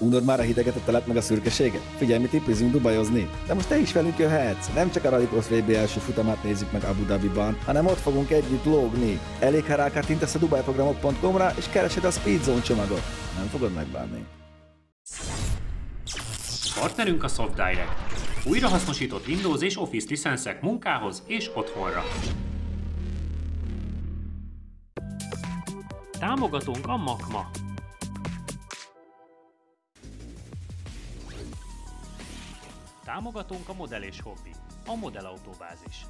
Unod már a hideget, a telet meg a szürkeséget? Figyelj, mi tippizünk dubajozni. De most te is velünk jöhetsz. Nem csak a Rallycross VB első futamát nézzük meg Abu Dhabiban, hanem ott fogunk együtt lógni. Elég, ha rákattintasz a dubaiprogramok.com-ra és keresed a Speed Zone csomagot. Nem fogod megbánni. Partnerünk a SoftDirect. Újrahasznosított Windows és Office licenszek munkához és otthonra. Támogatónk a Makma. Támogatónk a Modell és Hobby, a Modell Autóbázis.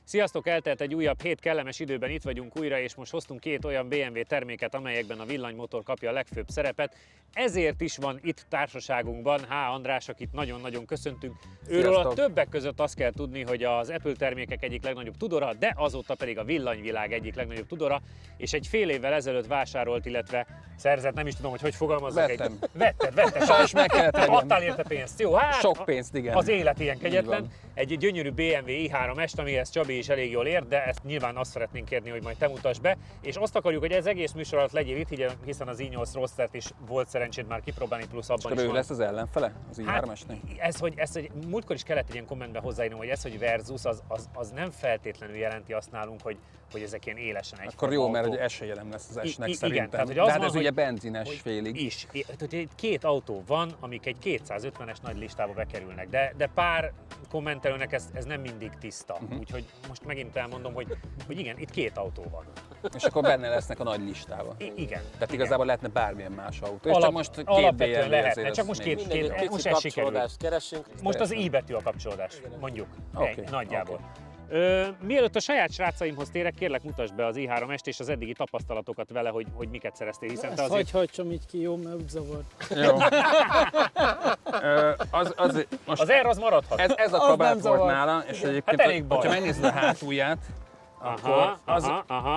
Sziasztok! Eltelt egy újabb hét, kellemes időben itt vagyunk újra, és most hoztunk két olyan BMW terméket, amelyekben a villanymotor kapja a legfőbb szerepet. Ezért is van itt társaságunkban H. András, akit nagyon-nagyon köszöntünk. Őről a többek között azt kell tudni, hogy az Apple termékek egyik legnagyobb tudora, de azóta pedig a villanyvilág egyik legnagyobb tudora, és egy fél évvel ezelőtt vásárolt, illetve szerzett, nem is tudom, hogy fogalmazzak. Vettem. Vetted. Sajnos meg kellett vennem. Adtál érte pénzt, jó? Hát, sok pénzt, igen. Az élet ilyen kegyetlen. Egy gyönyörű BMW i3-est, amihez Csabi is elég jól ér, de ezt nyilván azt szeretnénk kérni, hogy majd te mutasd be. És azt akarjuk, hogy ez egész műsor alatt legyél itt, hiszen az i8 Roadstert is volt szerencséd már kipróbálni, plusz abban is ő van. lesz az ellenfele az i3-esnek? Hát, ez, hogy múltkor is kellett egy ilyen kommentbe hozzáírnom, hogy ez, hogy versus, az nem feltétlenül jelenti azt nálunk, hogy ezek ilyen élesen egy. Akkor jó, mert hogy esélye nem lesz az S-nek szerintem. Igen, tehát, hogy az de hát van, ez ugye benzines félig. Is. Tehát két autó van, amik egy 250-es nagy listába bekerülnek, de pár kommentelőnek ez nem mindig tiszta. Úgyhogy most megint elmondom, hogy igen, itt két autó van. És akkor benne lesznek a nagy listába. Igen. Tehát igazából lehetne bármilyen más autó. És csak most két alapvetően BMW lehetne, csak most most ez sikerült. Keresünk. Most az I betű a kapcsolódás, mondjuk, nagyjából. Okay. Mielőtt a saját srácaimhoz térek, kérlek mutasd be az i3-est és az eddigi tapasztalatokat vele, hogy miket szereztél, hiszen te azért... Hagyjam így ki, jó, mert úgy zavart. Jó. Az R az maradhat. Ez a kabát volt nála, és egyébként, elég baj. ha megnézed a hátulját, akkor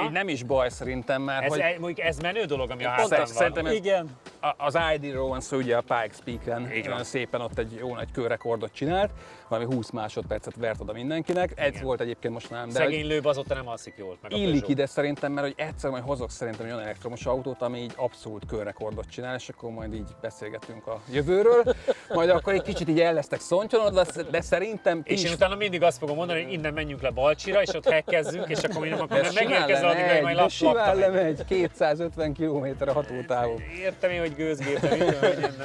így nem is baj szerintem, mert mondjuk ez menő dolog, ami a hátán van. Szerintem Igen. Az ID-ról van szó, ugye a Pikes Peak-en szépen ott egy jó nagy körrekordot csinált, valami 20 másodpercet vert oda mindenkinek. Ez volt egyébként most nem. De szegény lőbb azóta nem alszik jól. Meg illik ide szerintem, mert hogy egyszer majd hozok szerintem egy olyan elektromos autót, ami így abszolút körrekordot csinál, és akkor majd így beszélgetünk a jövőről. Majd akkor egy kicsit így el lesztek szontyolodva, de szerintem és én utána mindig azt fogom mondani, hogy innen menjünk le Balcsira, és ott hekkezzünk, és akkor megérkezel addig, hogy majd simán lemegy, 250 km a hatótávon. Értem én, hogy gőzgépem,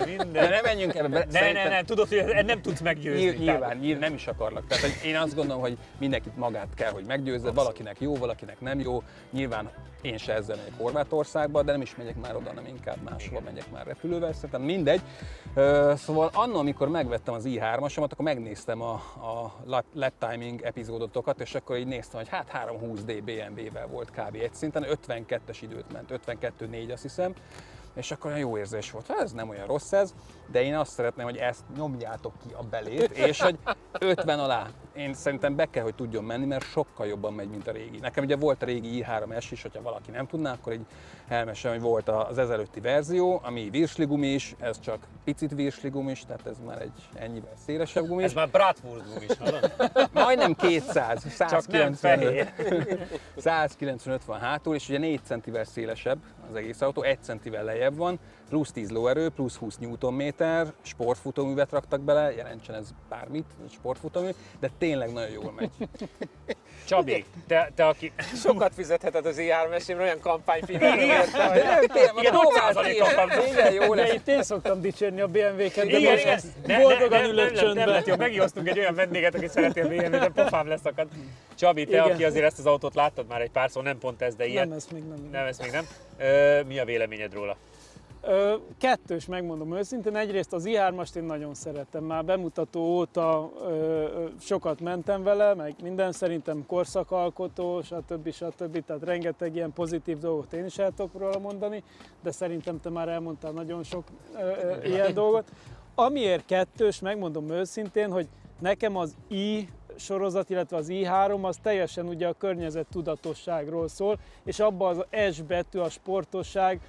minden. De ne menjünk ebbe. Ne, tudod, hogy nem tudsz meggyőzni. Nyilván nem is akarlak. Tehát hogy én azt gondolom, hogy mindenkit magát kell, hogy meggyőzze. Valakinek jó, valakinek nem jó. Nyilván én se ezzel megyek Horvátországba, de nem is megyek már oda, nem inkább máshova megyek már repülővel, szerintem mindegy. Szóval anno, amikor megvettem az i3-asomat, akkor megnéztem a lap timing epizódotokat, és akkor így néztem, hogy hát 320D BMW-vel volt kb. Egy szinten, 52-es időt ment, 52-4 azt hiszem. És akkor olyan jó érzés volt, ez nem olyan rossz ez, de én azt szeretném, hogy ezt nyomjátok ki a belét, és hogy 50 alá. Én szerintem be kell, hogy tudjon menni, mert sokkal jobban megy, mint a régi. Nekem ugye volt a régi i3-es is, hogyha valaki nem tudná, akkor így elmesélem, hogy volt az ezelőtti verzió, ami virsligumi, ez csak picit virsligumi, tehát ez már egy ennyivel szélesebb gumi. Ez már Bratwurst gumis, hallod? Majdnem 200, 195. 195. 195 van hátul, és ugye 4 centivel szélesebb az egész autó, 1 centivel lejjebb van, plusz 10 lóerő, plusz 20 Nm, sportfutóművet raktak bele, jelentsen ez bármit, sportfutómű, de tényleg nagyon jól megy. Csabi, te aki... Sokat fizetheted az i3-esén, olyan kampányfilmet. Igen, 5%-kal kaptam. Igen, jó lesz. Itt én szoktam dicsérni a BMW-ket, de Igen, most boldogan ülök nem csöndben. lett jó, megjoztunk egy olyan vendéget, aki szereti a BMW-t, de pofám leszakad. Csabi, te, aki azért ezt az autót láttad már egy párszor, nem pont ez, de ilyen. Nem, ezt még nem. Nem, ezt még nem. Mi a véleményed róla? Kettős, megmondom őszintén. Egyrészt az i3-ast én nagyon szeretem. Már bemutató óta sokat mentem vele, meg minden, szerintem korszakalkotó, stb. Tehát rengeteg ilyen pozitív dolgot én is el tudok róla mondani, de szerintem te már elmondtál nagyon sok ilyen dolgot. Amiért kettős, megmondom őszintén, hogy nekem az i sorozat, illetve az i3 az teljesen ugye a környezettudatosságról szól, és abban az S betű, a sportosság,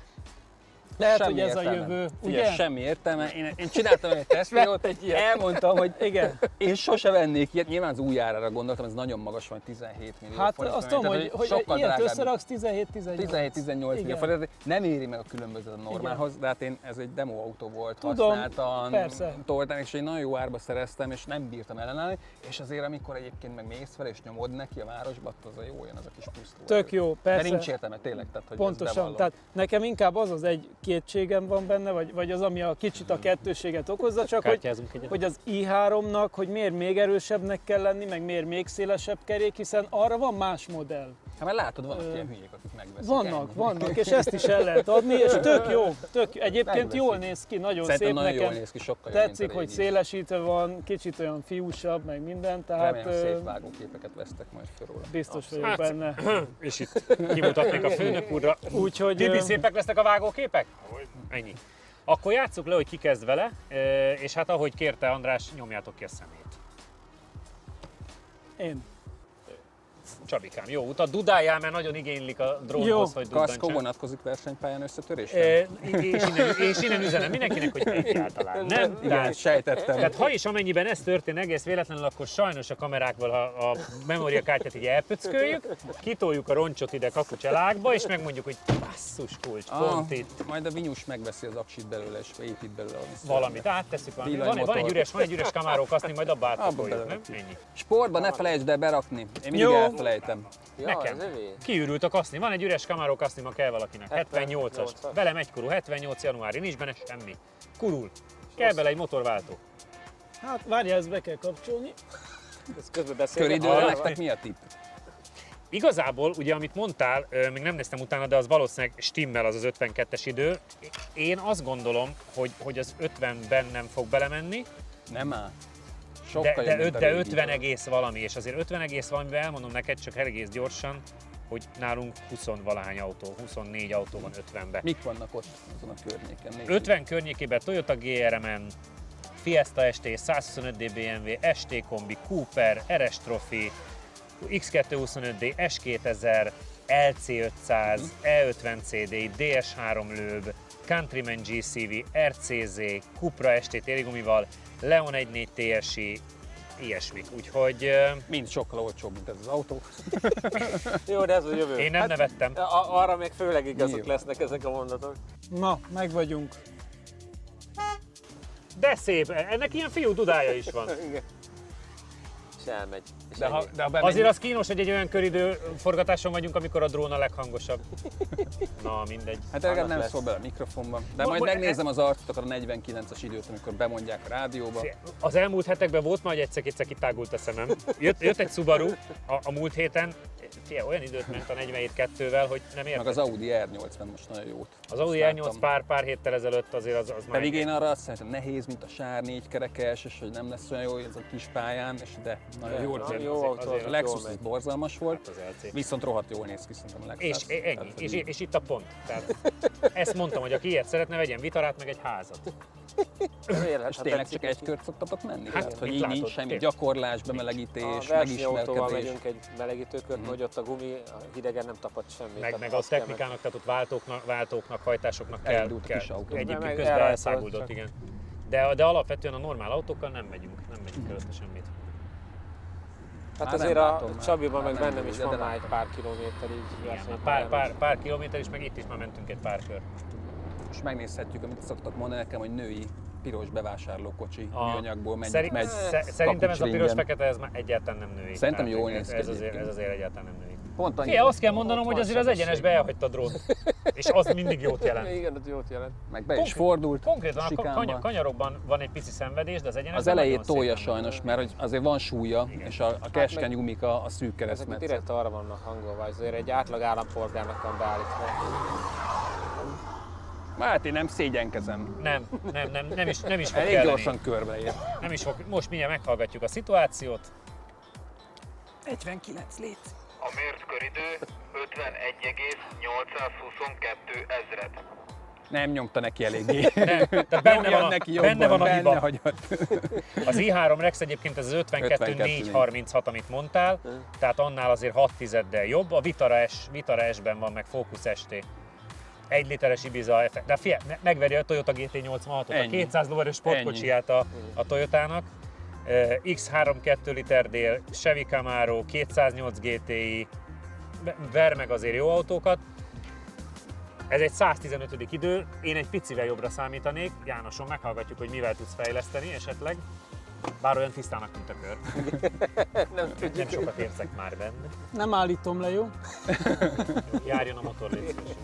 Lehet, hogy ez a jövő, ugye? ugye? Semmi értelme. Én csináltam egy tesztvideót, elmondtam, hogy Igen. én sose vennék ilyet. Nyilván az új árára gondoltam, ez nagyon magas van, 17 millió Hát forint. azt tudom, hogy ilyet összeraksz 17-18 millió forint. Nem éri meg a különböző normálhoz, de hát ez egy demo autó volt, tudom, használtan, persze. toltam, és egy nagyon jó árba szereztem, és nem bírtam ellenállni. És azért, amikor egyébként meg mész fel, és nyomod neki a városba, az a jó jön az a kis pusztuló. Tök jó, persze. De nincs értelme tényleg, tehát hogy Pontosan, tehát nekem inkább az egy kétségem van benne, vagy az, ami a kicsit a kettősséget okozza, csak hogy az i3-nak, hogy miért még erősebbnek kell lenni, meg miért még szélesebb kerék, hiszen arra van más modell. Hát mert látod, vannak ilyen hülyék, akik megveszik. Vannak, és ezt is el lehet adni, és tök jó. Egyébként megveszik. Jól néz ki, nagyon Szerintem szép nagyon nekem. jól néz ki, sokkal jobb, Tetszik, mint a hogy régi. szélesítve van, kicsit olyan fiúsabb, meg minden, tehát Remélem szép vágóképeket vesztek majd föl róla. biztos vagyok benne. És itt kimutatnék a főnök úrra. Úgyhogy Tibi, szépek lesznek a vágóképek? Ennyi. Akkor játsszuk le, hogy ki kezd vele, és hát ahogy kérte András, nyomjátok ki a szemét. én. Csabikám, jó utat, dudáljál, mert nagyon igénylik a drónhoz, hogy Kaszkó duddantsál. vonatkozik versenypályán összetörésre? És innen üzenem mindenkinek, hogy egyáltalán nem. Igen, sejtettem. Tehát ha és amennyiben ez történik egész véletlenül, akkor sajnos a kamerákból a memóriakártyát így elpöcköljük, kitoljuk a roncsot ide kakucselákba, és megmondjuk, hogy basszus kulcs, pont itt. Majd a Vinyus megveszi az aksit belőle, és épít belőle Valamit átteszünk, Villanymotor. van egy üres Camaro kaszni, majd abba átpakoljuk, nem? belerakjuk. Ennyi. Sportba ne felejtsd el berakni. Én mindig Jó. elfelejtem. Nekem. Kiürült a kaszni, van egy üres Camaro kaszni, ma kell valakinek, 78-as. Velem egy kurú, 78 januári, nincs benne semmi. Kurul. Kell bele egy motorváltó. Hát várjál, ezt be kell kapcsolni. Ez közben beszélünk. Köridőre nektek mi a tipp? Igazából, ugye amit mondtál, még nem néztem utána, de az valószínűleg stimmel az 52-es idő. Én azt gondolom, hogy az 50-ben nem fog belemenni, Nem áll. Sokkal jobb, mint a de régi. 50 egész valami, és azért 50 egész valamiben elmondom neked csak egész gyorsan, hogy nálunk 20-valahány autó, 24 autó van 50-ben. Mik vannak ott azon a környéken? Nézzük. 50 környékében Toyota GRMN, Fiesta ST, 125D BMW, ST Kombi, Cooper, RS Trophy, X225D, S2000, LC500, E50 CDI, DS3 lőb, Countryman GCV, RCZ, Cupra ST térigumival, Leon 14 TSI, ilyesmik. Úgyhogy Mind sokkal olcsóbb, mint ez az autó. Jó, de ez a jövő. én nem nevettem. Arra még főleg igazok Nyilván. lesznek ezek a mondatok. Na, meg vagyunk. De szép, ennek ilyen fiú dudája is van. Igen. És elmegy. És De ha ennyi. bemegy, Azért az kínos, hogy egy olyan köridő forgatáson vagyunk, amikor a drón a leghangosabb. Na, mindegy. Hát legalább Annak nem lesz. szól bele a mikrofonban. De Mo- majd mo- megnézem az arcotokat a 49-es időt, amikor bemondják a rádióba. Az elmúlt hetekben volt már, hogy egyszer-kétszer kitágult a szemem. Jött egy Subaru a múlt héten, fie, olyan időt ment a 47-2-vel, hogy nem Meg értem. az Audi R80 most nagyon jót. Az Audi Azt R8 láttam. pár héttel ezelőtt azért az már... Pedig én arra azt szeretem, nehéz, mint a sár 4 kerekes, és hogy nem lesz olyan jó ez a kis pályán, és de nagyon jó. azért- Jó azért- autó, azért A az Lexus jól az megy. borzalmas volt, az LC. viszont rohadt jól néz ki szerintem a Lexus. És ennyi, Tehát, hogy és itt a pont. Tehát ezt mondtam, hogy aki ilyet szeretne, vegyen vitarát, meg egy házat. Remélhet, és ha tényleg tetszik csak egy neki. kört szoktatok menni? Hát, Tehát, hogy itt így látod, nincs semmi tényleg. gyakorlás, A bemelegítés, versenyautóval megismerkedés. megyünk egy melegítőkört, hogy ott a gumi a hidegen nem tapad semmit. Meg tehát a azt kell technikának, tehát ott váltóknak, hajtásoknak kell. Elindult a kis autó. Egyébként Meg közben elrajtolt elszáguldott, csak. igen. De alapvetően a normál autókkal nem megyünk előtte semmit. Hát Már azért nem a látom már. Csabiban Már meg nem bennem is jó, de van már egy látom. pár kilométer így Igen, versenypályán. pár kilométer is, meg itt is már mentünk egy pár kör. Most megnézhetjük, amit szoktak mondani nekem, hogy női piros bevásárlókocsi A- műanyagból mennyit Szerint- megy. Szerintem ez a kapucsringen. piros-fekete, ez már egyáltalán nem női. Szerintem Tehát jól néz ki ez azért, egyébként. ez azért egyáltalán nem női. Pont annyi, Fie, azt kell mondanom, Ott hogy van azért az sebesség. egyenesbe elhagyta a drót. És az mindig jót jelent. Igen, az jót jelent. meg be is fordult, Konkrétan a sikánban. kanyarokban van egy pici szenvedés, de az egyenesben Az elejét nagyon tolja szépen megy. sajnos, mert hogy azért van súlya, és a keskeny meg- gumika a szűk Ezek keresztmetszet. direkt arra vannak hangolva, azért egy átlag állampolgárnak van beállítva. Hát én nem szégyenkezem. Nem is fog Elég kelleni. gyorsan körbeér. Nem is fog, most mindjárt meghallgatjuk a szituációt. 49 légy. A mért köridő 51,822 ezred. Nem nyomta neki eléggé. Nem, tehát benne van, benne van a hiba. hagyott. Az i3 Rex egyébként ez az 52 436, amit mondtál, tehát annál azért 6 tizeddel jobb. A Vitara S-ben van meg Focus ST. 1 literes Ibiza FX, de figyelj, megveri a Toyota GT86-ot, a 200 lóerős sportkocsiját a Toyotának, X3 2 liter dél, Chevy Camaro, 208 GTI, ver meg azért jó autókat. Ez egy 115. idő, én egy picivel jobbra számítanék. Jánoson, meghallgatjuk, hogy mivel tudsz fejleszteni esetleg. Bár olyan tisztának, mint a kör. Nem sokat érzek már benne. Nem állítom le, jó? Járjon a motor, légy szíves.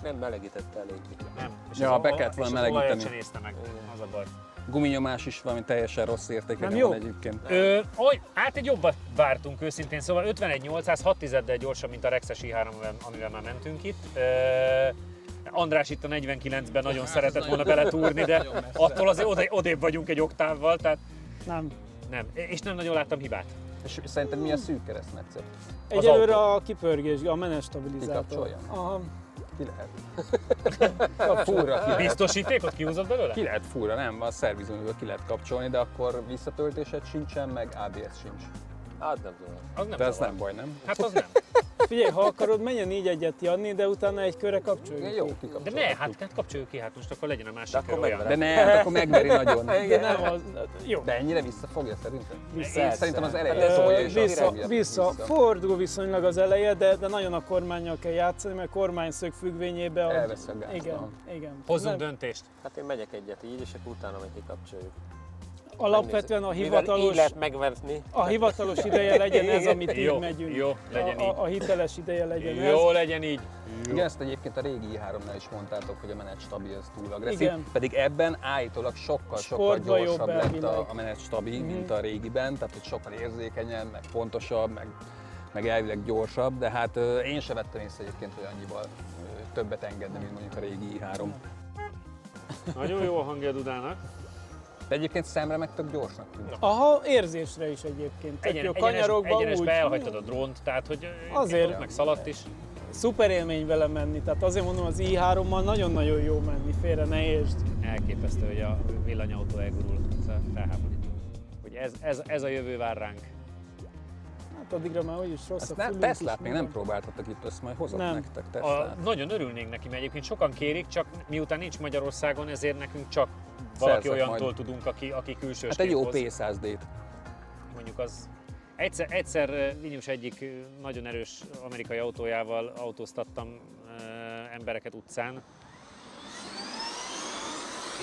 Nem melegítette elég. Nem. És Ja, az be kellett volna és az olajat melegíteni. sem nézte meg, az a baj. Guminyomás is valami teljesen rossz értéken Nem jó? van egyébként. Hát egy jobbat vártunk őszintén, szóval 51.800, 6 tizeddel gyorsabb, mint a Rexes i3, amivel már mentünk itt. András itt a 49-ben nagyon szeretett volna beletúrni, de attól azért odébb vagyunk egy oktávval, tehát Nem. nem. És nem nagyon láttam hibát. És szerinted mi a szűk keresztmetszet? Egyelőre a kipörgés, a menetstabilizátor. Kikapcsolja? Aha. Ki lehet? Fúra ki lehet. Biztosítékot kihúzott belőle? Ki lehet fúra, nem, a szervizonőből ki lehet kapcsolni, de akkor visszatöltésed sincsen, meg ABS sincs. Hát nem tudom. Az nem De ez zavar. nem baj, nem? Hát az nem. Figyelj, ha akarod, menjen így egyet Janni, de utána egy körre kapcsoljuk. Jó, De kikapcsolhatjuk. ne, hát kapcsoljuk ki, hát most akkor legyen a másik De akkor kör olyan. megverem. De ne, hát akkor megveri nagyon. De nem az... Jó. De ennyire visszafogja szerintem? Vissza. Én szerintem az elején Hát szólja és Vissza. Fordul viszonylag az eleje, de nagyon a kormánnyal kell játszani, mert kormányszög függvényében... Elveszi a gázt. Igen. Hozzunk Nem. döntést. Hát én megyek egyet így, és akkor utána meg kikapcsoljuk. Alapvetően a Mivel így hivatalos... lehet megverni. A hivatalos ideje legyen ez, amit Jó, így megyünk. jó, legyen így. A hiteles ideje legyen Jó, ez. legyen így. Igen, ezt egyébként a régi i3-nál is mondtátok, hogy a menet stabil, ez túl agresszív. Igen. Pedig ebben állítólag sokkal Sportban gyorsabb jobb lett elvileg. a menet stabil, mint a régiben, tehát hogy sokkal érzékenyebb, meg pontosabb, meg elvileg gyorsabb, de hát én se vettem észre egyébként, hogy annyival többet engedne, mint mondjuk a régi i3. Nagyon jó a hangja a Dudának. De egyébként szemre meg tök gyorsnak tűnik. Aha, érzésre is egyébként. Tök jó kanyarokban egyenesbe úgy. elhagytad a drónt, tehát hogy Azért. meg szaladt is. Szuper élmény vele menni, tehát azért mondom, az i3-mal nagyon-nagyon jó menni, félre ne értsd. Elképesztő, hogy a villanyautó elgurul, szóval felháborító. Hogy ez a jövő vár ránk. Hát addigra már úgyis rossz Ezt a nem, fülünk Teslát is, még nem próbáltatok itt, ezt majd hozok Nem. nektek Teslát. Nagyon örülnénk neki, mert egyébként sokan kérik, csak miután nincs Magyarországon, ezért nekünk csak valaki Szerzek olyantól majd. tudunk, aki külsős. Hát egy jó P100D-t. Mondjuk az. Egyszer Vinyus egyik nagyon erős amerikai autójával autóztattam embereket utcán,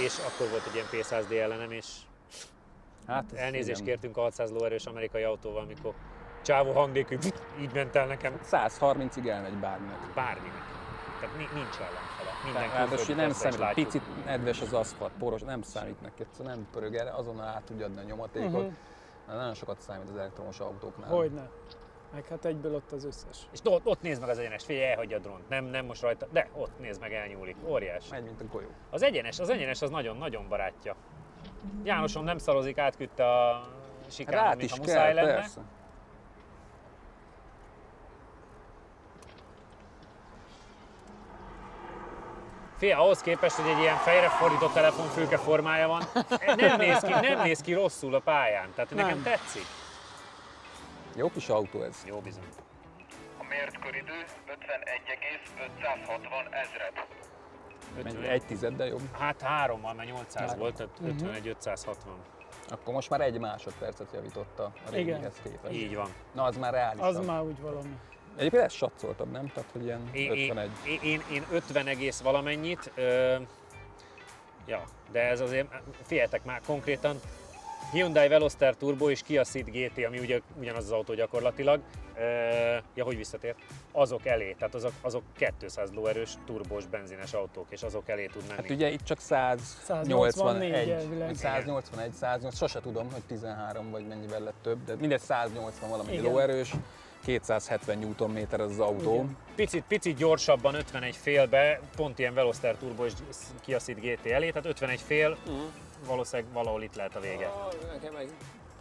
és akkor volt egy ilyen P100D ellenem, és Hát ez elnézést igen. kértünk a 600 lóerős amerikai autóval, amikor csávó hang nélkül így ment el nekem 130-ig elmegy bárminek. bárminek. Tehát nincs ellenfele. Minden Ráadásul külföldi nem Tesla is számít, látjuk. picit nedves az aszfalt, poros, nem számít neki, egyszerűen nem pörög erre, azonnal át tudja adni a nyomatékot. Nagyon sokat számít az elektromos autóknál. Hogyne. Meg hát egyből ott az összes. És ott nézd meg az egyenest, figyelj, elhagyja a drónt. Nem most rajta, de ott nézd meg, elnyúlik. Óriás. Megy, mint a golyó. Az egyenes az nagyon barátja. Jánosom nem szarozik, átküldte a sikánon, Rát mintha is muszáj kell, lenne. persze. Fia, ahhoz képest, hogy egy ilyen fejre fordított telefonfülke formája van, nem néz ki rosszul a pályán. Tehát nekem Nem. tetszik. Jó kis autó ez. Jó bizony. A mért köridő 51,560 ezred. Mennyi, egy tizeddel jobb. Hát 3-mal, mert 800 volt, tehát 51-560. Akkor most már egy másodpercet javította a régihez képest. Így van. Na, az már reálisabb. Az már úgy valami. Egyébként ezt satszoltabb, nem? Tehát, hogy ilyen 51. Én 50 egész valamennyit, ja, de ez azért, figyeljetek már konkrétan, Hyundai Veloster Turbo és Kia Ceed GT, ami ugye ugyanaz az autó gyakorlatilag, ja, hogy visszatért, azok elé, tehát azok 200 lóerős turbós benzines autók, és azok elé tud menni. Hát ugye itt csak 184 181, elvileg. vagy 181, 108, sose tudom, hogy 13 vagy mennyivel lett több, de mindegy 180 valamennyi Igen. lóerős, 270 Nm az az autó. Igen. Picit gyorsabban 51 félbe, pont ilyen Veloster Turbo és Kia Ceed GT elé, tehát 51 fél, valószínűleg valahol itt lehet a vége. Nekem meg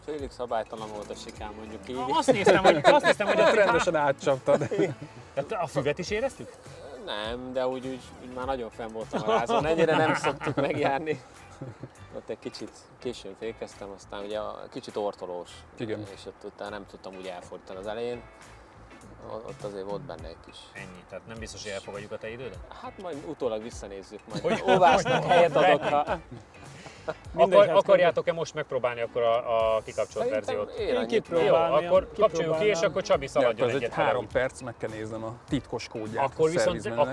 félig szabálytalan volt a sikán, mondjuk így. Azt néztem, hogy a Rendesen átcsaptad. Tehát a füvet is éreztük? Nem, de úgy már nagyon fenn voltam a rázon, ennyire nem szoktuk megjárni. Ott egy kicsit későn fékeztem, aztán ugye kicsit ortolós, Igen. és ott utána nem tudtam úgy elfordítani az elején. Ott azért volt benne egy kis. Ennyi, tehát nem biztos, hogy elfogadjuk a te idődet? Hát majd utólag visszanézzük, majd óvásnak helyet adok, ha... Akarjátok-e most megpróbálni akkor a kikapcsolt verziót? Én Jó, kipróbálnám. akkor kapcsoljuk ki, és akkor Csabi szaladjon Ez egy egyet 3 velem. perc, meg kell néznem a titkos kódját. Akkor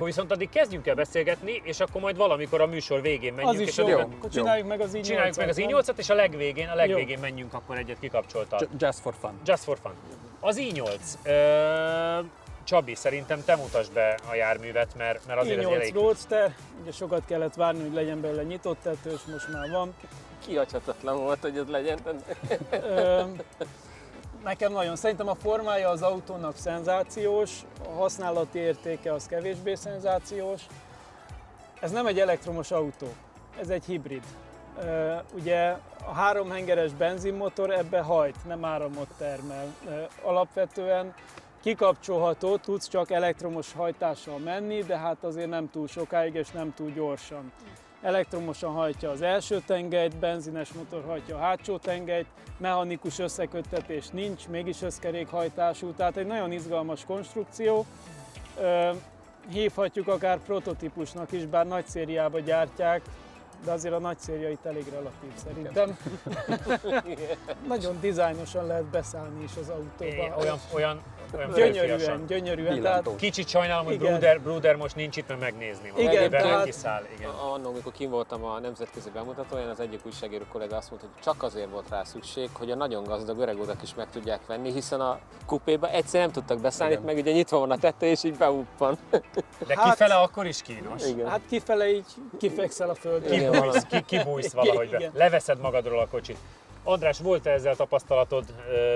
viszont addig kezdjünk el beszélgetni, és akkor majd valamikor a műsor végén menjünk. Az is és jó, addig- akkor csináljuk meg az i8-at. Csináljuk meg az i8-at, és a legvégén menjünk akkor egyet kikapcsoltal. Just for fun. Just for fun. Az i8. Csabi, szerintem te mutasd be a járművet, mert azért ez i8 elég... Roadster, ugye sokat kellett várni, hogy legyen belőle nyitott tetős, most már van. Kihagyhatatlan volt, hogy ez legyen. Nekem nagyon, szerintem a formája az autónak szenzációs, a használati értéke az kevésbé szenzációs. Ez nem egy elektromos autó, ez egy hibrid. Ugye a 3 hengeres benzinmotor ebbe hajt, nem áramot termel. Alapvetően kikapcsolható, tudsz csak elektromos hajtással menni, de hát azért nem túl sokáig és nem túl gyorsan. Elektromosan hajtja az első tengelyt, benzines motor hajtja a hátsó tengelyt, mechanikus összeköttetés nincs, mégis összkerékhajtású, tehát egy nagyon izgalmas konstrukció. Hívhatjuk akár prototípusnak is, bár nagy szériába gyártják, de azért a nagy széria itt elég relatív szerintem. Nagyon dizájnosan lehet beszállni is az autóba. Olyan férfiasan. Gyönyörűen. Tehát Kicsit sajnálom, hogy Bruder most nincs itt, mert megnézni. Igen, tehát- kiszáll. Igen. Annól, amikor kim voltam a nemzetközi bemutatóján, az egyik újságíró kollega azt mondta, hogy csak azért volt rá szükség, hogy a nagyon gazdag öreg urak is meg tudják venni, hiszen a kupéba egyszer nem tudtak beszállni, Igen. meg ugye nyitva van a tető, és így beuppan. De Hát- kifele akkor is kínos. Igen. hát kifele így kifekszel a földre. Igen. Kibújsz valahogy be. Igen. Leveszed magadról a kocsit. András, volt-e ezzel tapasztalatod,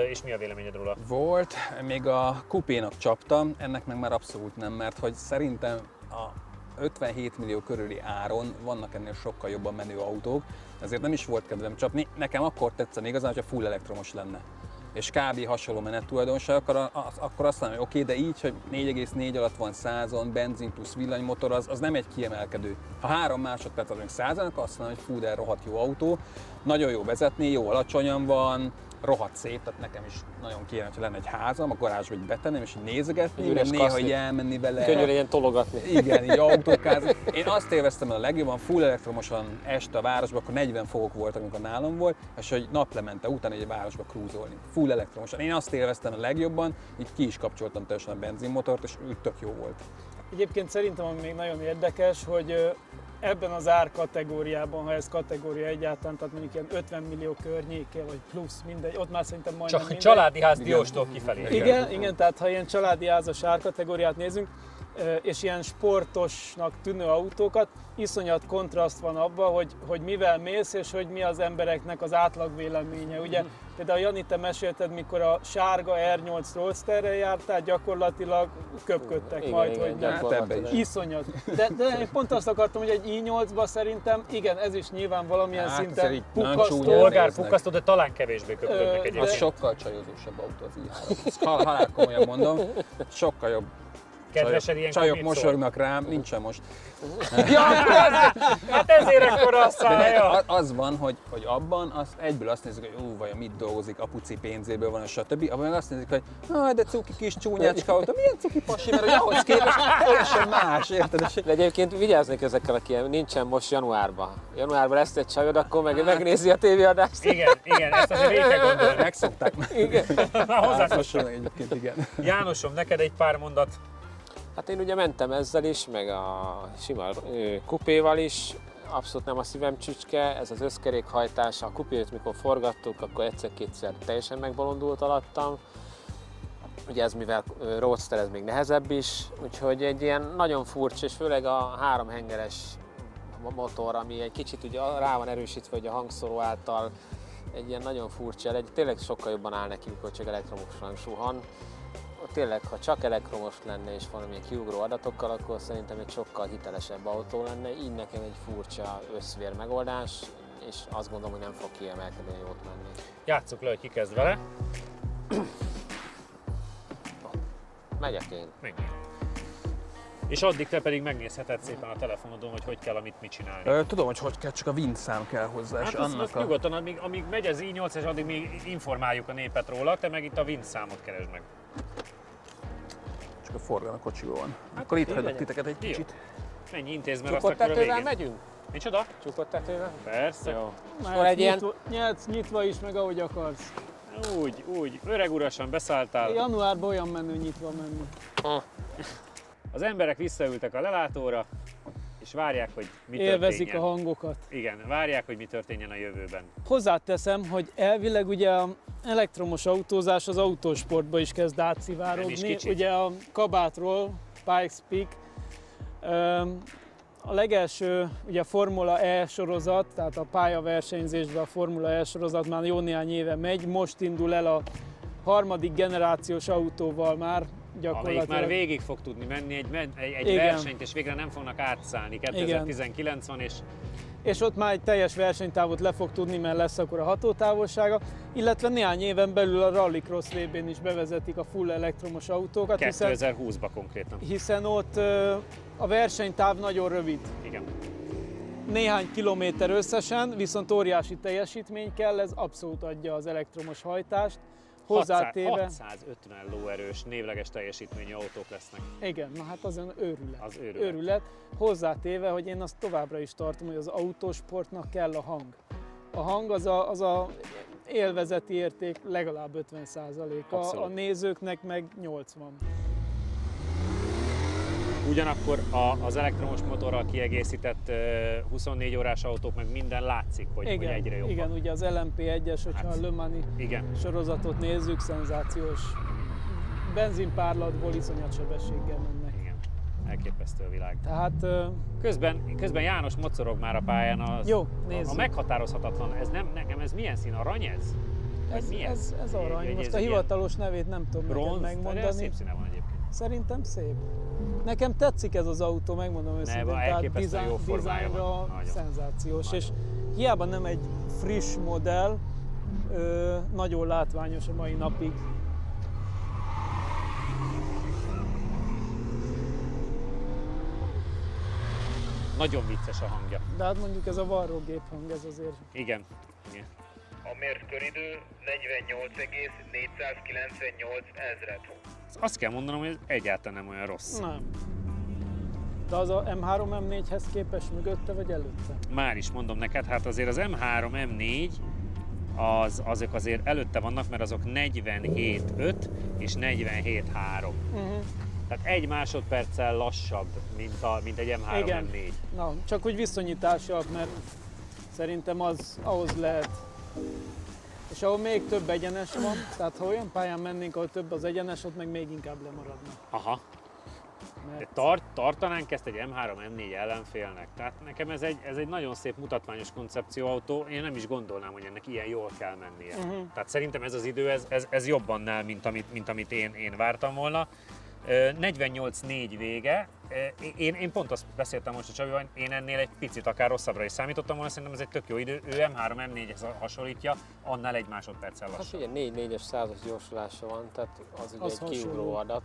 és mi a véleményed róla? Volt, még a kupénak csaptam, ennek meg már abszolút nem, mert hogy szerintem a 57 millió körüli áron vannak ennél sokkal jobban menő autók, ezért nem is volt kedvem csapni. Nekem akkor tetszene igazán, hogyha full elektromos lenne. És kb. Hasonló menettulajdonság, akkor azt mondom, hogy oké, de így, hogy 4,4 alatt van 100-on, benzin plusz villanymotor, az nem egy kiemelkedő. Ha 3 másodperc az még 100-on, akkor azt mondom, hogy fú, de rohadt jó autó, nagyon jó vezetni, jó alacsonyan van, rohadt szép, tehát nekem is nagyon kéne, hogy lenne egy házam, a garázsba így betennem, és így nézegetni, Üres néha kaszni. így elmenni vele. Könnyű legyen tologatni. Igen, így autókázni. Én azt élveztem el a legjobban, full elektromosan este a városban, akkor 40 fokok voltak, amikor nálam volt, és hogy naplemente után egy városba krúzolni. Full elektromosan. Én azt élveztem a legjobban, így ki is kapcsoltam teljesen a benzinmotort, és úgy tök jó volt. Egyébként szerintem ami még nagyon érdekes, hogy ebben az árkategóriában, ha ez kategória egyáltalán, tehát mondjuk ilyen 50 millió környéke, vagy plusz, mindegy, ott már szerintem majdnem mindegy. Családi ház Dióstól kifelé. Igen, tehát ha ilyen családi házas árkategóriát nézünk, és ilyen sportosnak tűnő autókat, iszonyat kontraszt van abban, hogy mivel mész, és hogy mi az embereknek az átlagvéleménye. Ugye például Jani, te mesélted, mikor a sárga R8 Roadsterrel jártál, gyakorlatilag köpködtek majd, hogy ebbe is. iszonyat. De én pont azt akartam, hogy egy i8-ba szerintem, igen, ez is nyilván valamilyen Hát, szinten azért így nagyon pukkasztó. csúnya. Polgárpukkasztó, de talán kevésbé köpködnek Az egyébként. sokkal csajozósabb autó az i3. Ezt halál komolyan mondom, sokkal jobb. Kedvesed ilyen Csajok komit szól? mosolyognak rám, nincsen most. Hát ezért ekkora a szája. Az van, hogy abban egyből azt nézzük, hogy vajon mit dolgozik, apuci pénzéből van, és stb. Abban meg azt nézik, hogy de cuki kis csúnyácska autó, milyen cuki pasi, mert hogy ahhoz képest teljesen más, érted? És De egyébként vigyáznék ezekkel, aki nincsen most januárban. Januárban lesz egy csajod, akkor megnézi a tévéadást. Igen, ezt azért végig kell gondolni. megszokták. Igen. Hasonló egyébként, igen. Jánosom, neked egy pár mondat. Hát én ugye mentem ezzel is, meg a sima kupéval is. Abszolút nem a szívem csücske, ez az összkerékhajtás. A kupét mikor forgattuk, akkor egyszer-kétszer teljesen megbolondult alattam. Ugye ez mivel roadster, ez még nehezebb is, úgyhogy egy ilyen nagyon furcsa, és főleg a 3 hengeres motor, ami egy kicsit ugye rá van erősítve hogy a hangszóró által, egy ilyen nagyon furcsa, tényleg sokkal jobban áll neki, mikor csak elektromosan suhan. Tényleg, ha csak elektromos lenne és valamilyen kiugró adatokkal, akkor szerintem egy sokkal hitelesebb autó lenne. Így nekem egy furcsa összvér megoldás, és azt gondolom, hogy nem fog kiemelkedően jót menni. Játsszuk le, hogy ki kezd vele. Megyek én. Menjünk. És addig te pedig megnézheted szépen a telefonodon, hogy kell, mit csinálni. Tudom, hogy kell, csak a VIN szám kell hozzá. Hát és azt nyugodtan, amíg megy az i8, és addig mi informáljuk a népet róla, te meg itt a VIN számot keresd meg. a forgalom a kocsiban. Akkor itt hagyok titeket egy kicsit. Mennyi intéz, mert azt Csukott akkor a tetővel végén. megyünk? Micsoda? Csukott tetővel? Persze. Jó. Mehetsz egy ilyen- nyitva is, meg ahogy akarsz. Úgy, öreg urasan beszálltál. Januárban olyan menő nyitva menni. Az emberek visszaültek a lelátóra, és várják, hogy mi Élvezik történjen. a hangokat. Igen, várják, hogy mi történjen a jövőben. Hozzáteszem, hogy elvileg ugye a elektromos autózás az autósportba is kezd Nem is átszivárogni. kicsit. Ugye a kabátról, Pikes Peak, a legelső ugye a Formula E sorozat, tehát a pályaversenyzésben a Formula E sorozat már jó néhány éve megy, most indul el a harmadik generációs autóval már gyakorlatilag. Amelyik már végig fog tudni menni egy Igen. versenyt, és végre nem fognak átszállni. 2019 van, és És ott már egy teljes versenytávot le fog tudni, mert lesz akkor a hatótávolsága, illetve néhány éven belül a Rallycross VB-n is bevezetik a full elektromos autókat, 2020-ban konkrétan. hiszen ott a versenytáv nagyon rövid. Igen. Néhány kilométer összesen, viszont óriási teljesítmény kell, ez abszolút adja az elektromos hajtást. Hozzátéve, 650 lóerős névleges teljesítményű autók lesznek. igen, na hát az őrület. Az őrület. Őrület. Hozzátéve, hogy én azt továbbra is tartom, hogy az autósportnak kell a hang. A hang az a élvezeti érték legalább 50%-a, Abszolút. a nézőknek meg 80%. Ugyanakkor az elektromos motorral kiegészített 24 órás autók meg minden látszik, hogy egyre jobbak. Igen, ugye az LMP1-es, hogyha Hát, a Le Mani Igen. sorozatot nézzük, szenzációs. Benzinpárlatból iszonyat sebességgel mennek. Igen. Elképesztő a világ. Tehát Közben János mocorog már a pályán. jó, nézzük. A meghatározhatatlan, nekem ez milyen szín? Arany ez? Vagy milyen? Ez arany. Egy- Most ez a ilyen hivatalos nevét nem tudom neked Bronz, de megmondani. szép színe van egyébként. Szerintem szép. Nekem tetszik ez az autó, megmondom őszintén. elképesztően jó formája van. dizájnra Nagyon. szenzációs. És hiába nem egy friss modell, nagyon látványos a mai napig. Nagyon vicces a hangja. De hát mondjuk ez a varrógép hang, ez azért... Igen. Igen. A mért köridő 48,498 ezred. Azt kell mondanom, hogy ez egyáltalán nem olyan rossz. Nem. De az a M3, M4-hez képest mögötte vagy előtte? Már is mondom neked, hát azért az M3, M4 azok azért előtte vannak, mert azok 47.5 és 47.3. Tehát egy másodperccel lassabb, mint egy M3, Igen. M4. Na, csak úgy viszonyítással, mert szerintem az ahhoz lehet. És ahol még több egyenes van, tehát ha olyan pályán mennénk, ahol több az egyenes, ott meg még inkább lemaradna. Aha. De Mert tartanánk ezt egy M3, M4 ellenfélnek. Tehát nekem ez egy nagyon szép mutatványos koncepcióautó. Én nem is gondolnám, hogy ennek ilyen jól kell mennie. Tehát szerintem ez az idő, ez jobban nál, mint amit én vártam volna. 48.4 vége. Én pont azt beszéltem most a Csabival, én ennél egy picit akár rosszabbra is számítottam volna, szerintem ez egy tök jó idő. Ő M3, M4-hez hasonlítja, annál egy másodperccel Hát lassabb. ugye 4-4-es százas gyorsulása van, tehát az ugye Az egy kiugró hasonló. adat,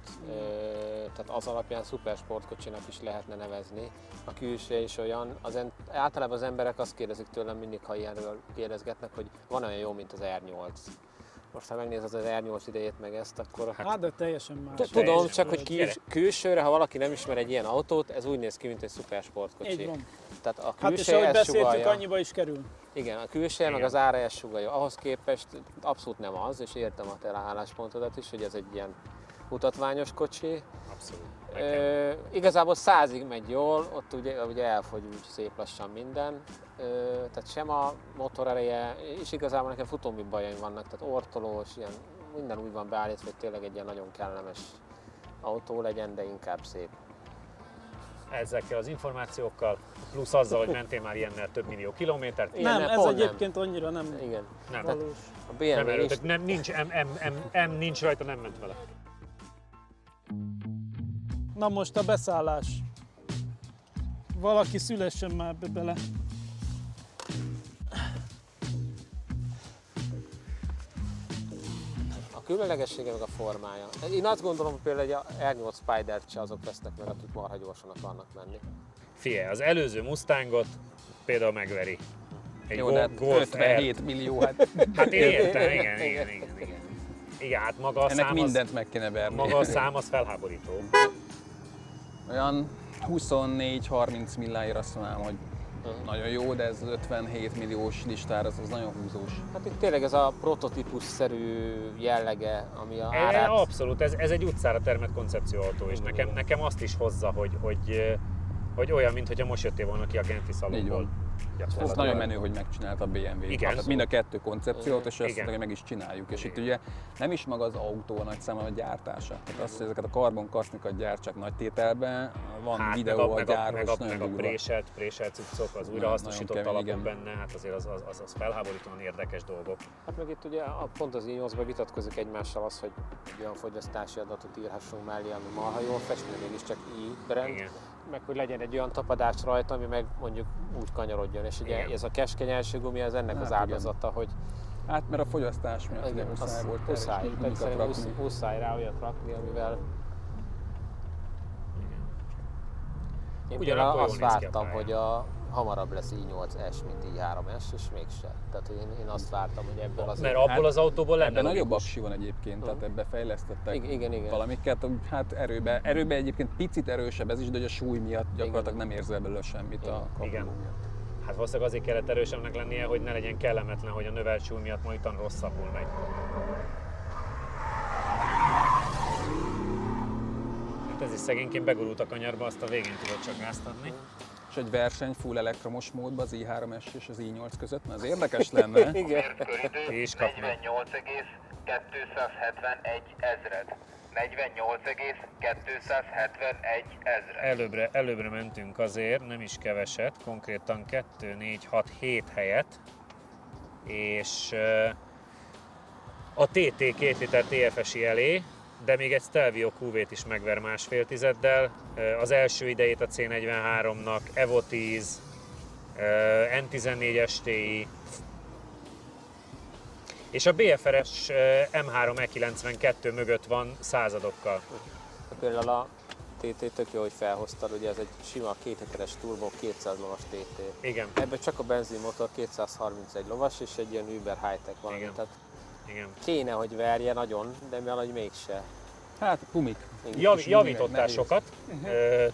tehát az alapján szupersportkocsinak is lehetne nevezni. A külső is olyan, általában az emberek azt kérdezik tőlem mindig, ha ilyenről kérdezgetnek, hogy van olyan jó, mint az R8. Most ha megnézed az R8 idejét meg ezt, akkor hát de teljesen más. tudom, teljesen csak hogy gyere. külsőre, ha valaki nem ismer egy ilyen autót, ez úgy néz ki, mint egy szupersportkocsi. Így van. Tehát a Hát és külseje ahogy ezt beszéltük, sugallja. annyiba is kerül. Igen, a külseje meg Igen. az ára ezt sugallja. Ahhoz képest abszolút nem az, és értem a te álláspontodat is, hogy ez egy ilyen mutatványos kocsi. Abszolút. Igazából 100-ig megy jól, ott ugye elfogy úgy szép lassan minden. Tehát sem a motor ereje, és igazából nekem futómű bajaim vannak, tehát ortolós, ilyen, minden úgy van beállítva, hogy tényleg egy ilyen nagyon kellemes autó legyen, de inkább szép. Ezekkel az információkkal, plusz azzal, hogy mentél már ilyennel több millió kilométert. Igen, Nem, ez pont egyébként annyira nem Igen. Nem, valós. A nem BMW is erőltet, nem, nincs M nincs rajta, nem ment vele. Na most a beszállás. Valaki szülessen már bele. a különlegessége meg a formája. Én azt gondolom, hogy például egy R8 Spider-t se azok vesznek meg, akik marha gyorsan akarnak menni. Figyelj, az előző Mustangot például megveri. Egy Jó, de hát Golf 57 millió, hát R. Hát én értem, igen. Igen, hát maga a Ennek szám mindent meg kéne verni. maga a szám az felháborító. Olyan 24-30 milláért azt mondanám, hogy nagyon jó, de ez az 57 milliós listára az nagyon húzós. Hát itt tényleg ez a prototípus-szerű jellege, ami a árát... Abszolút, ez egy utcára termelt koncepcióautó, és nekem azt is hozza, hogy olyan, mintha most jöttél volna ki a Genfi szalonból. Ez nagyon menő, hogy megcsinálta a BMW. Igen. Tehát mind a kettő koncepciót, és azt Igen. mondja, meg is csináljuk. És itt ugye nem is maga az autó a nagy száma, a gyártása. Tehát azt, hogy ezeket a karbonkasznikat gyártsák nagy tételben, van videó a gyáros, meg a préselt cuccok, az újrahasznosított kemény, alapok igen. benne, hát azért az felháborítóan érdekes dolgok. Hát meg itt ugye pont az i8-ban vitatkozik egymással az, hogy egy olyan fogyasztási adatot írhassunk mellé, ami marha jól fest, de mégiscsak i-brand, Igen. meg hogy legyen egy olyan tapadás rajta, ami meg mondjuk úgy kanyarodjon, és ugye Igen. ez a keskeny első gumi, ez ennek Hát az igen. áldozata, hogy Hát mert a fogyasztás miatt ugye muszáj volt erre is muszáj, gumikat egyszerűen rakni. muszáj rá olyat rakni, amivel én Ugyanakkor például jól azt néz ki a vártam, pálya. hogy hamarabb lesz i8S, mint i3S, és mégse. Tehát hogy én azt vártam, hogy ebből az... Mert abból az autóból lenne Ebben nagyobb logikus. aksi van egyébként, tehát ebbe fejlesztettek Igen. valamiket, hát erőbe egyébként picit erősebb ez is, de hogy a súly miatt gyakorlatilag nem érzel belőle semmit a kapuló Igen. miatt. Hát valószínűleg azért kellett erősebbnek lennie, hogy ne legyen kellemetlen, hogy a növelt súly miatt majd utána rosszabbul megy. Hát ez is szegényként begurult a kanyarba, azt a végén tudod csak gázt adni. És egy verseny full elektromos módban az i3-es és az i8 között, mert az érdekes lenne. Igen. Mérföldidő És kap meg. 48,271 ezred. 48,271 ezred. Előbbre mentünk azért, nem is keveset, konkrétan 2, 4, 6, 7 helyet, és a TT 2 liter TFSI elé, de még egy Stelvio QV-t is megver 1,5 tizeddel. Az első idejét a C43-nak, Evo 10, N14 STI, és a BFR-es M3 E92 mögött van századokkal. Például a TT tök jó, hogy felhoztad, ugye ez egy sima 2 literes turbo 200 lovas TT. Igen, Ebben csak a benzinmotor 231 lovas és egy ilyen Uber high-tech valami. Igen. Tehát igen. kéne, hogy verje nagyon, de valahogy mégse. Hát pumik. Javították nehéz. sokat,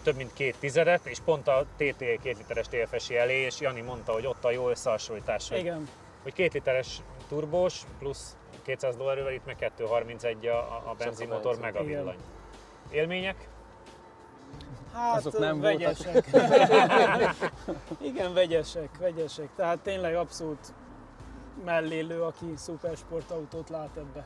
több mint 2 tizedet, és pont a TT 2 literes TFSI elé, és Jani mondta, hogy ott a jó összehasonlítás, Igen. hogy 2 literes turbós plusz 200 lóerővel, itt meg 231 a benzinmotor, meg a Igen. villany. Élmények? Hát Azok nem voltak. vegyesek. Igen, vegyesek. Tehát tényleg abszolút mellélő, aki szupersportautót lát ebbe.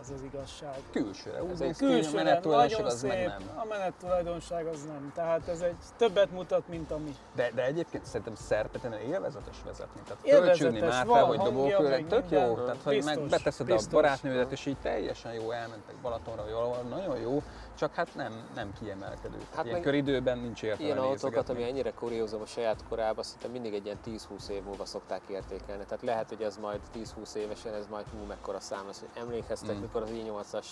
Az az igazság. Külsőre, úgy Ez néz egy ki, a menettulajdonság nagyon az meg szép, nem. a menettulajdonság az nem. Tehát ez egy többet mutat, mint ami. De egyébként szerintem szerpeten élvezetes vezetni. Tehát Élvezetes, fölcsülni már van fel, vagy hangja, dobókőre, meg tök minden. jó. Tehát, hogy meg Biztos, beteszed a biztos. barátnődet, és így teljesen jó, elmentek Balatonra, vagy valahol, nagyon jó, csak hát nem kiemelkedő. Hát Hát ilyen meg köridőben nincs értelme Ilyen autókat, nézegetni. ami ennyire kuriózum a saját korában, szinte mindig egy ilyen 10-20 év múlva szokták értékelni. Tehát lehet, hogy ez majd 10-20 évesen, ez majd mekkora szám lesz. Emlékeztek, mikor az i8-as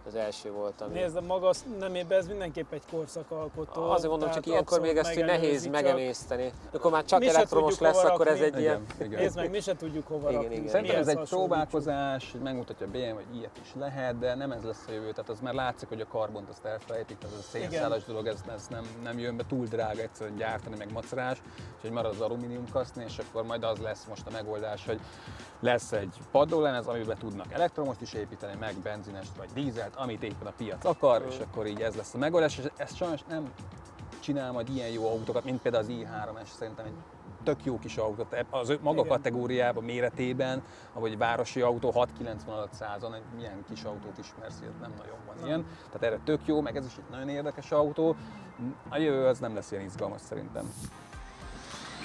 az első volt, ami... Nézd, de maga nemében ez mindenképp egy korszakalkotó. Azért mondom, tehát csak ilyenkor még abszolút ezt így nehéz megelőzi, csak megemészteni. Akkor már csak mi se elektromos tudjuk lesz, hova akkor ez rakni. egy ilyen... Igen. Nézd meg, mi se tudjuk hova Igen, rakni. igen. Szerintem ez Mihez egy hasonlítsuk. próbálkozás, hogy megmutatja a BMW, hogy ilyet is lehet, de nem ez lesz a jövő. Tehát az már látszik, hogy a karbont azt elfelejtik, tehát ez a szénszálas dolog, ez nem jön be, túl drága egyszerűen gyártani, meg macerás, úgyhogy marad az alumínium kaszni, és akkor majd az lesz most a megoldás, hogy lesz egy padlólemez, amiben tudnak elektromost is építeni, meg benzinest vagy dízelt, amit éppen a piac akar, és akkor így ez lesz a megoldás, és ezt sajnos nem csinál majd ilyen jó autókat, mint például az i3-es, szerintem egy tök jó kis autó, az maga Igen. kategóriában, méretében, ahogy városi autó 696-100-on, egy milyen kis autót ismersz, ilyet nem nagyon van ilyen, tehát erre tök jó, meg ez is egy nagyon érdekes autó, a jövő az nem lesz ilyen izgalmas szerintem.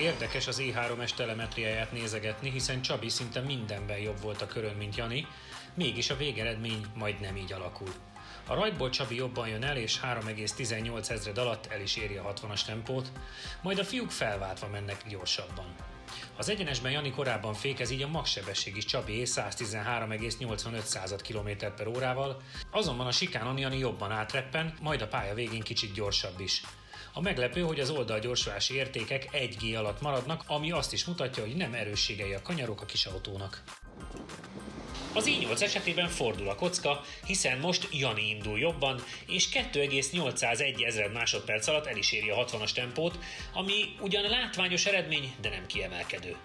Érdekes az i3-es telemetriáját nézegetni, hiszen Csabi szinte mindenben jobb volt a körön, mint Jani, mégis a végeredmény majd nem így alakul. A rajtból Csabi jobban jön el, és 3,18 ezred alatt el is éri a 60-as tempót, majd a fiúk felváltva mennek gyorsabban. Az egyenesben Jani korábban fékez, így a maxsebesség is Csabié 113,85 km/h-val, azonban a sikánon Jani jobban átreppen, majd a pálya végén kicsit gyorsabb is. A meglepő, hogy az oldalgyorsulási értékek 1G alatt maradnak, ami azt is mutatja, hogy nem erősségei a kanyarok a kis autónak. Az i8 esetében fordul a kocka, hiszen most Jani indul jobban, és 2,801 másodperc alatt el is éri a 60-as tempót, ami ugyan látványos eredmény, de nem kiemelkedő.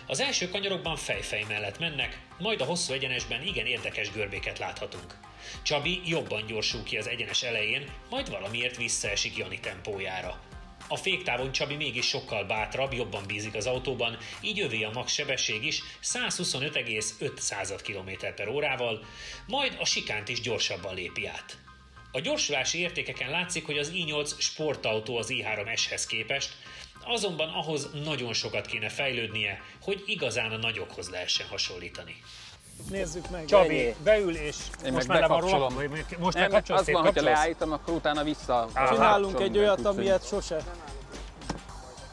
Az első kanyarokban fejfej mellett mennek, majd a hosszú egyenesben igen érdekes görbéket láthatunk. Csabi jobban gyorsul ki az egyenes elején, majd valamiért visszaesik Jani tempójára. A féktávon Csabi mégis sokkal bátrabb, jobban bízik az autóban, így övé a max sebesség is 125,5 km/órával, majd a sikánt is gyorsabban lépi át. A gyorsulási értékeken látszik, hogy az i8 sportautó az i3-eshez képest, azonban ahhoz nagyon sokat kéne fejlődnie, hogy igazán a nagyokhoz lehessen hasonlítani. Nézzük meg. Csabi, beül és Én most meg már bekapcsolom. Most Nem, az van, hogyha leállítom, akkor utána vissza. Csinálunk egy olyat, amilyet sose.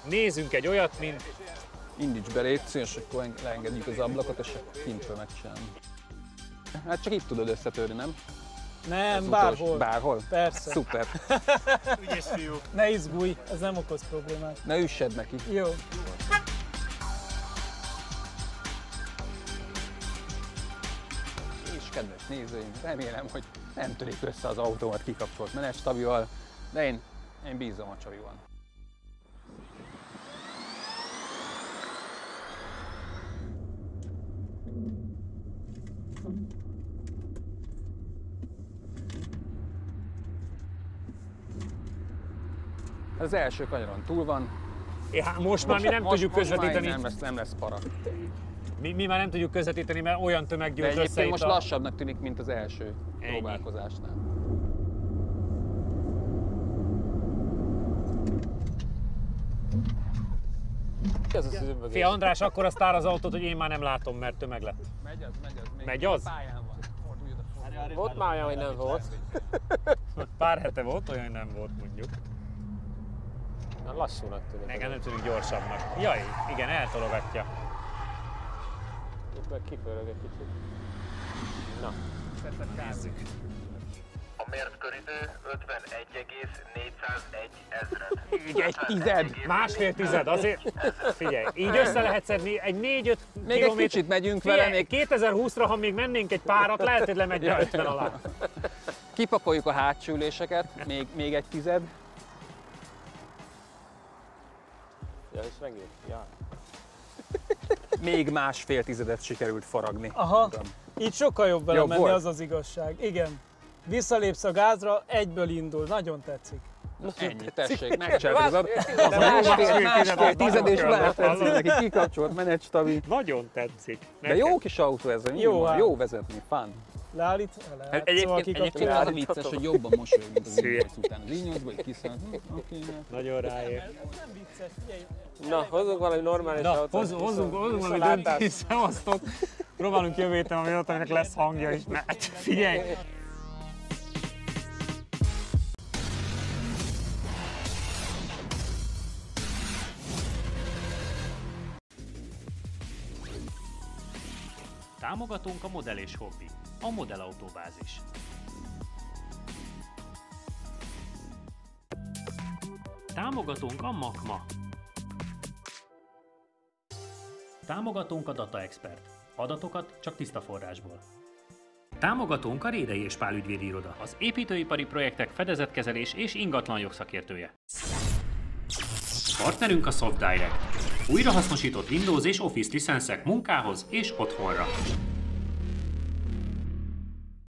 Nézzünk egy olyat, mint... Indíts be, légy szíves, akkor leengedjük az ablakot, és kintről megcsinálni. Hát csak itt tudod összetörni, nem? Nem, bárhol. Bárhol? Persze. Szuper. Ügyes fiú. Ne izgulj, ez nem okoz problémát. Ne üssed neki. Jó. És kedves nézőim, remélem, hogy nem törik össze az autómat kikapcsolt menetstabival, de én bízom a Csabiban. Az első kanyaron túl van. Most már mi nem tudjuk közvetíteni. Nem lesz para. Mi már nem tudjuk közvetíteni, mert olyan tömeg De gyűlt össze egyébként itt most lassabbnak tűnik, mint az első Ennyi. próbálkozásnál. Ez az ümbögés. Fia András, akkor azt tár az autót, hogy én már nem látom, mert tömeg lett. Megy az. Megy az? Pályán van. Fordulj oda. Volt már olyan, hogy nem volt. Pár hete volt, olyan, hogy nem volt mondjuk. Na, lassúnak tűnik. Nekem nem tűnik gyorsabbnak. Jaj, igen, eltologatja. Itt meg kifőrög egy kicsit. Na. Nézzük. A mért köridő 51,401 ezred. Így egy tized. Másfél tized, azért. Figyelj, így össze lehet szedni egy 4-5 Még egy kilométer. kicsit megyünk vele, Figyelj, még 2020-ra, ha még mennénk egy párat, lehet, hogy lemegy a 50 alá. kipakoljuk a hátsó üléseket, még egy tized. Ja, és megint. Ja. Még másfél tizedet sikerült faragni. Aha, Uram. így sokkal jobb vele Jobb menni, volt? az az igazság. Igen. Visszalépsz a gázra, egyből indul. Nagyon tetszik. Ennyi, tessék, megcsináltuk. Másfél tized és lehet tetszik neki, kikapcsolt menetstabi. Nagyon tetszik. De jó kis autó ez, Jó, hát. jó vezetni, fun. Leállít? Lehet. Egyébként az a vicces, hogy jobban mosolyog, mint az i8 után. Az i8-ból így kiszállt. Nagyon ráér. Nem vicces, figyelj. Na, hozzunk valami normális Na, autót. hozzunk valami Viszontlátás. döntés szevasztot. Próbálunk jövő héten, aminek lesz hangja is, mert figyelj! Támogatónk a Modell és Hobby, a Modell Autóbázis. Támogatónk a Makma. Támogatónk a Data Expert. Adatokat csak tiszta forrásból. Támogatónk a Rédei és Pál ügyvédi iroda, az építőipari projektek fedezetkezelés és ingatlan jogszakértője. Partnerünk a SoftDirect. Újrahasznosított Windows és Office licenszek munkához és otthonra.